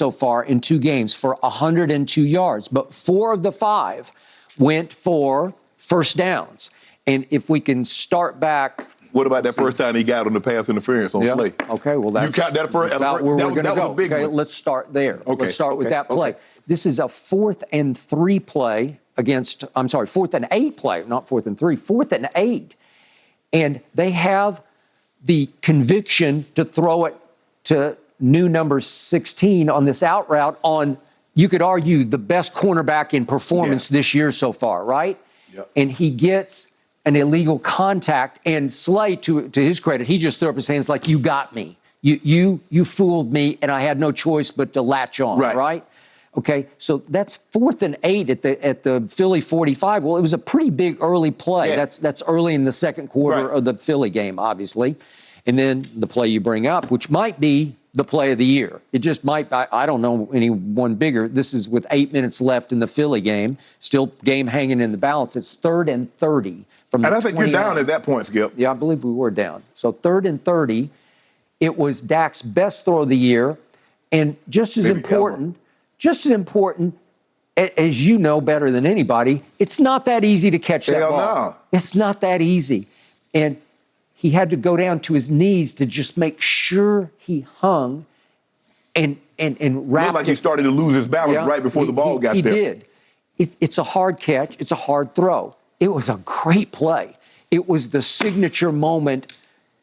so far in 2 games for 102 yards, but 4 of the 5 went for first downs. And if we can start back. What about that first time he got on the pass interference on Slay? Okay, well, that's you count that first, about where we're going to go. Okay, let's start there. Okay, let's start with that play. This is a 4th and 3 play against, 4th and 8 play, not 4th and 3, 4th and 8. And they have the conviction to throw it to new number 16 on this out route on, you could argue, the best cornerback in performance this year so far, right? Yep. And he gets an illegal contact, and Slay, to his credit, he just threw up his hands like, you got me. You fooled me, and I had no choice but to latch on, right? Okay, so that's 4th and 8 at the Philly 45. Well, it was a pretty big early play. Yeah. That's early in the second quarter of the Philly game, obviously. And then the play you bring up, which might be the play of the year. It just might, I don't know any one bigger. This is with 8 minutes left in the Philly game, still game hanging in the balance. It's 3rd and 30 from the 29. And I think you're down at that point, Skip. Yeah, I believe we were down. So 3rd and 30, it was Dak's best throw of the year. And just as important, as you know better than anybody, it's not that easy to catch that ball. No. It's not that easy. And he had to go down to his knees to just make sure he hung and wrapped it. Looked like he started to lose his balance right before the ball got there. He did. It's a hard catch. It's a hard throw. It was a great play. It was the signature moment,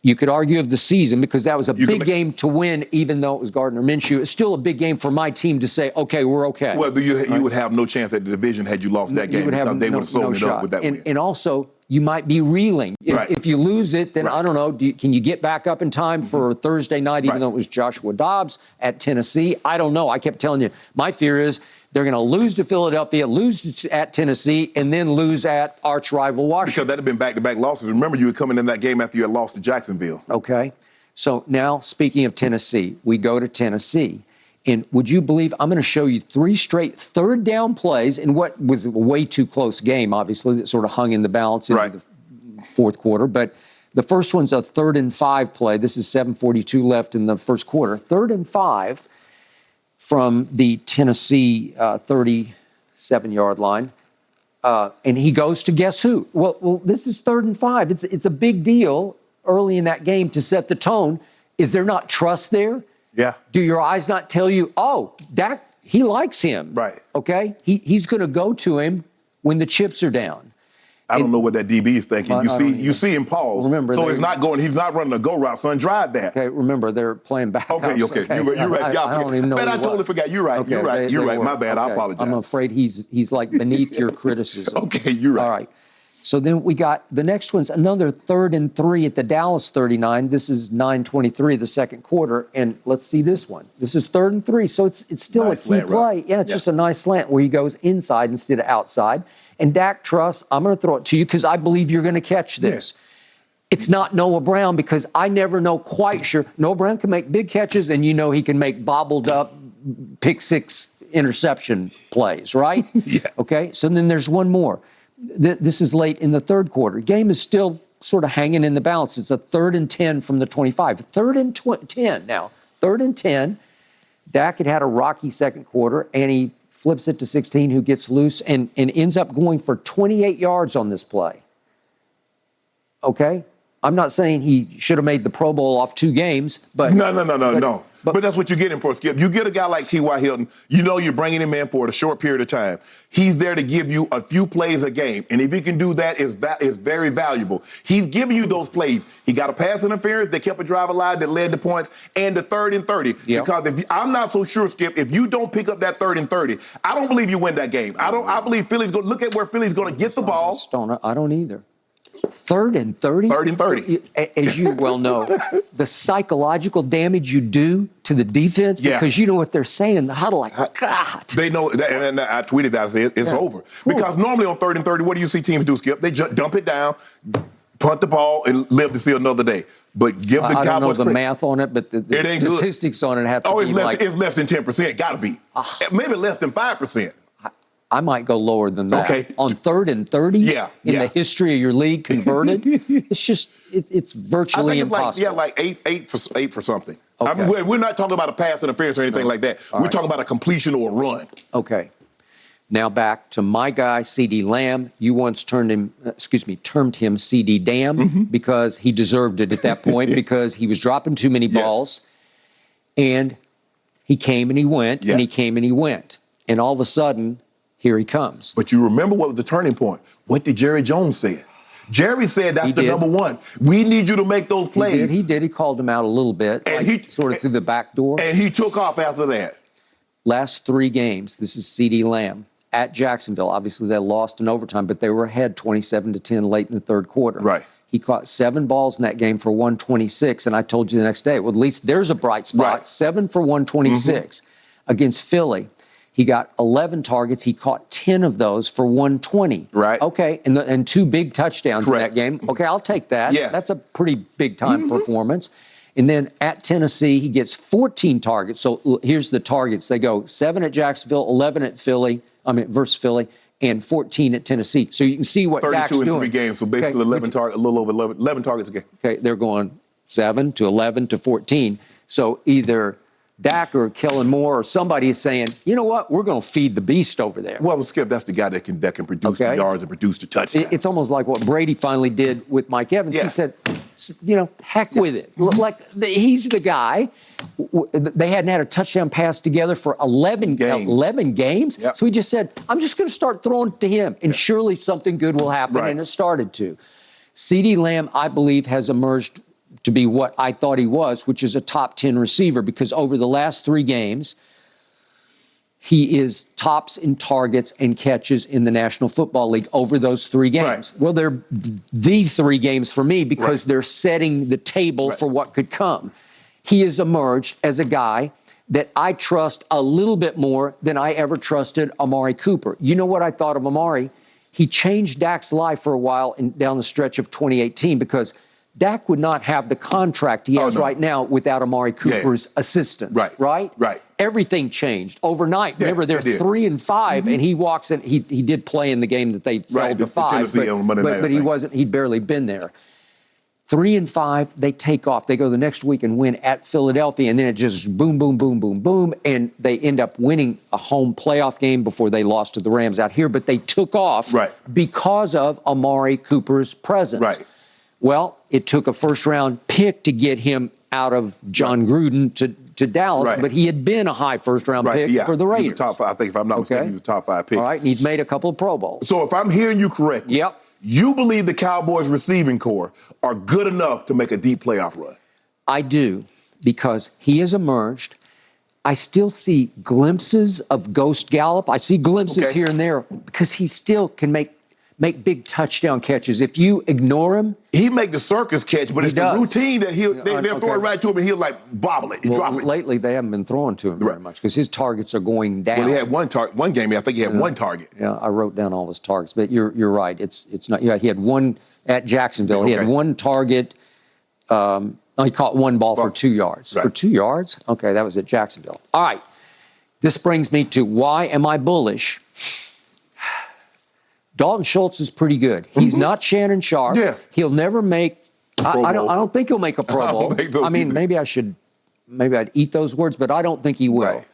you could argue, of the season, because that was a big game to win, even though it was Gardner Minshew. It's still a big game for my team to say, okay, we're okay. Well, you would have no chance at the division had you lost that game. They would have sewn it up with that win. And also, you might be reeling. If you lose it, then I don't know, can you get back up in time for Thursday night, even though it was Joshua Dobbs at Tennessee? I don't know. I kept telling you, my fear is they're going to lose to Philadelphia, lose at Tennessee, and then lose at arch rival Washington. Because that had been back-to-back losses. Remember, you were coming in that game after you had lost to Jacksonville. Okay. So now, speaking of Tennessee, we go to Tennessee. And would you believe I'm going to show you 3 straight third down plays in what was a way too close game, obviously, that sort of hung in the balance in the fourth quarter. But the first one's a 3rd and 5 play. This is 7:42 left in the first quarter. 3rd and 5 from the Tennessee 37-yard line. And he goes to guess who? Well, this is 3rd and 5. It's a big deal early in that game to set the tone. Is there not trust there? Yeah. Do your eyes not tell you, oh, Dak, he likes him? Right. Okay? He's going to go to him when the chips are down. I don't know what that DB is thinking. You see him pause. Remember, so he's not running a go route, son. Drive that. Okay, remember, they're playing back. Okay. You're right. I don't even know. Man, I totally forgot. You're right. Okay, you're right. My bad. Okay. I apologize. I'm afraid he's like beneath your criticism. Okay, you're right. All right. So then we got the next one's another 3rd and 3 at the Dallas 39. This is 9:23 of the second quarter, and let's see this one. This is 3rd and 3, so it's still nice a key play. Right? Yeah, it's just a nice slant where he goes inside instead of outside. And Dak trusts, I'm going to throw it to you because I believe you're going to catch this. Yeah. It's not Noah Brown because I never know quite sure. Noah Brown can make big catches, and you know he can make bobbled up pick 6 interception plays, right? Yeah. Okay, so then there's one more. This is late in the third quarter. Game is still sort of hanging in the balance. It's a 3rd and 10 from the 25. 3rd and 10 now. 3rd and 10. Dak had a rocky second quarter, and he flips it to 16, who gets loose and ends up going for 28 yards on this play. Okay? I'm not saying he should have made the Pro Bowl off 2 games, but... No. But that's what you're getting for, Skip. You get a guy like T.Y. Hilton, you know you're bringing him in for a short period of time. He's there to give you a few plays a game, and if he can do that, it's very valuable. He's giving you those plays. He got a pass interference that kept a drive alive that led to points, and the 3rd and 30. Yep. Because I'm not so sure, Skip, if you don't pick up that 3rd and 30, I don't believe you win that game. I believe Philly's going to look at where Philly's going to get the ball. I don't either. 3rd and 30? 3rd and 30. As you well know, the psychological damage you do to the defense because you know what they're saying in the huddle, like, God. They know, and I tweeted that, I said, it's over. Because normally on 3rd and 30, what do you see teams do, Skip? They just dump it down, punt the ball, and live to see another day. But give the Cowboys I don't know the math on it, but the statistics on it have to be it's less than 10%. Got to be. Maybe less than 5%. I might go lower than that. Okay. On 3rd and 30 in the history of your league converted, it's just, it's virtually impossible. Like 8 for something. I mean, we're not talking about a pass interference or anything like that. We're talking about a completion or a run. Okay. Now back to my guy, CeeDee Lamb. You once termed him CeeDee Dam because he deserved it at that point because he was dropping too many balls. And he came and he went, and he came and he went. And all of a sudden, here he comes. But you remember what was the turning point? What did Jerry Jones say? Jerry said that's the number one. We need you to make those plays. He did. He called him out a little bit, and he sort of through the back door. And he took off after that. Last 3 games, this is CeeDee Lamb at Jacksonville. Obviously, they lost in overtime, but they were ahead 27-10 late in the third quarter. Right. He caught 7 balls in that game for 126, and I told you the next day, well, at least there's a bright spot. Right. 7 for 126. Against Philly, he got 11 targets. He caught 10 of those for 120. Right. Okay, and 2 big touchdowns in that game. Okay, I'll take that. Yes. That's a pretty big-time performance. And then at Tennessee, he gets 14 targets. So here's the targets. They go 7 at Jacksonville, 11 at versus Philly, and 14 at Tennessee. So you can see what Dak's doing. 32 in 3 games, so basically 11 targets, a little over 11 targets a game. Okay, they're going 7 to 11 to 14. So either Dak or Kellen Moore or somebody is saying, you know what, we're going to feed the beast over there. Well, Skip, that's the guy that can produce the yards and produce the touchdowns. It's almost like what Brady finally did with Mike Evans. He said, heck with it. Like, he's the guy. They hadn't had a touchdown pass together for 11 games. Yep. So he just said, I'm just going to start throwing to him, and surely something good will happen, and it started to. CeeDee Lamb, I believe, has emerged to be what I thought he was, which is a top 10 receiver, because over the last 3 games, he is tops in targets and catches in the National Football League over those 3 games. Well, they're the 3 games for me because they're setting the table for what could come. He has emerged as a guy that I trust a little bit more than I ever trusted Amari Cooper. You know what I thought of Amari? He changed Dak's life for a while down the stretch of 2018 because Dak would not have the contract he has right now without Amari Cooper's assistance. Right. Everything changed overnight. Remember, they're 3-5, and he walks in. He did play in the game that they fell to 5, but he wasn't. He'd barely been there. 3-5, they take off. They go the next week and win at Philadelphia, and then it just boom, boom, boom, boom, boom, and they end up winning a home playoff game before they lost to the Rams out here. But they took off because of Amari Cooper's presence. Well, it took a first-round pick to get him out of John Gruden to Dallas, but he had been a high first-round pick for the Raiders. He was a top 5, I think, if I'm not mistaken, he was a top 5 pick. All right, and he's made a couple of Pro Bowls. So if I'm hearing you correctly, you believe the Cowboys' receiving core are good enough to make a deep playoff run? I do, because he has emerged. I still see glimpses of Ghost Gallup. I see glimpses here and there because he still can make big touchdown catches. If you ignore him, he make the circus catch, but it's the routine that they'll throw it right to him and he'll like bobble it, drop it. Lately they haven't been throwing to him very much because his targets are going down. Well, he had one game. I think he had 1 target. Yeah, I wrote down all his targets, but you're right. It's not. Yeah, he had 1 at Jacksonville. He had 1 target. He caught 1 ball for 2 yards. For 2 yards? Okay, that was at Jacksonville. All right. This brings me to why am I bullish? Dalton Schultz is pretty good. He's not Shannon Sharp. He'll never make. I don't think he'll make a Pro Bowl. I mean, maybe I'd eat those words, but I don't think he will.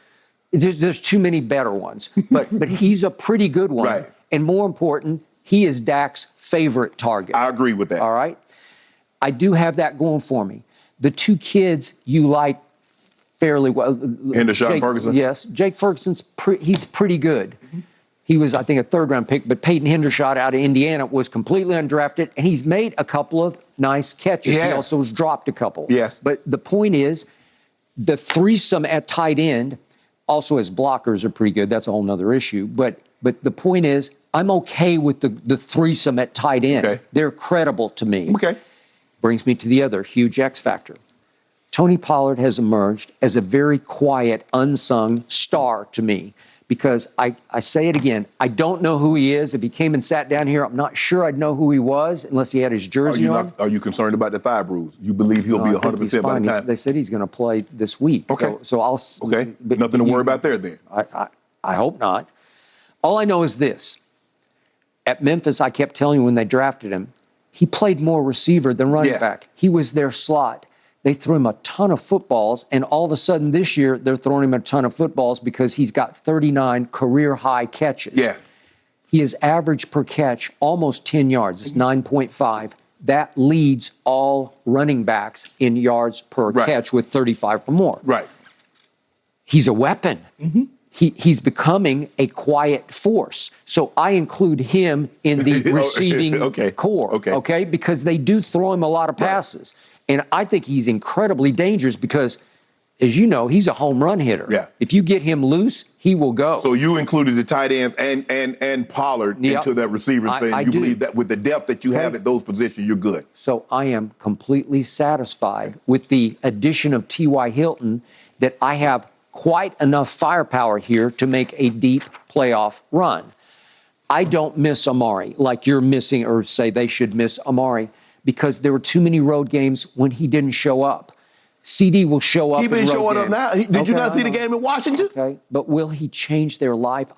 There's too many better ones. But he's a pretty good one. And more important, he is Dak's favorite target. I agree with that. All right. I do have that going for me. The 2 kids you like fairly well. Hendershot, Ferguson. Yes, Jake Ferguson's he's pretty good. He was, I think, a 3rd-round pick, but Peyton Hendershot out of Indiana was completely undrafted, and he's made a couple of nice catches. He also has dropped a couple. But the point is, the threesome at tight end, also his blockers are pretty good. That's a whole nother issue. But the point is, I'm okay with the threesome at tight end. They're credible to me. Brings me to the other huge X factor. Tony Pollard has emerged as a very quiet, unsung star to me. Because I say it again, I don't know who he is. If he came and sat down here, I'm not sure I'd know who he was unless he had his jersey on. Are you concerned about the thigh bruise? You believe he'll be 100% by the time? They said he's going to play this week. So I'll. Nothing to worry about there then. I hope not. All I know is this. At Memphis, I kept telling you when they drafted him, he played more receiver than running back. He was their slot. they threw him a ton of footballs, and all of a sudden this year they're throwing him a ton of footballs because he's got 39 career-high catches. Yeah. He is average per catch almost 10 yards. It's 9.5. That leads all running backs in yards per catch with 35 or more. Right. He's a weapon. He's becoming a quiet force. So I include him in the receiving core, okay? Because they do throw him a lot of passes. And I think he's incredibly dangerous because, as you know, he's a home run hitter. Yeah. If you get him loose, he will go. So you included the tight ends and Pollard into that receiver, saying I you do. believe that with the depth that you have at those positions, you're good. So I am completely satisfied with the addition of T.Y. Hilton that I have quite enough firepower here to make a deep playoff run. I don't miss Amari like you're missing, or say they should miss Amari, because there were too many road games when he didn't show up. CeeDee will show up. He's been in road showing up games. now. Did you not see the game in Washington? Okay, but will he change their life?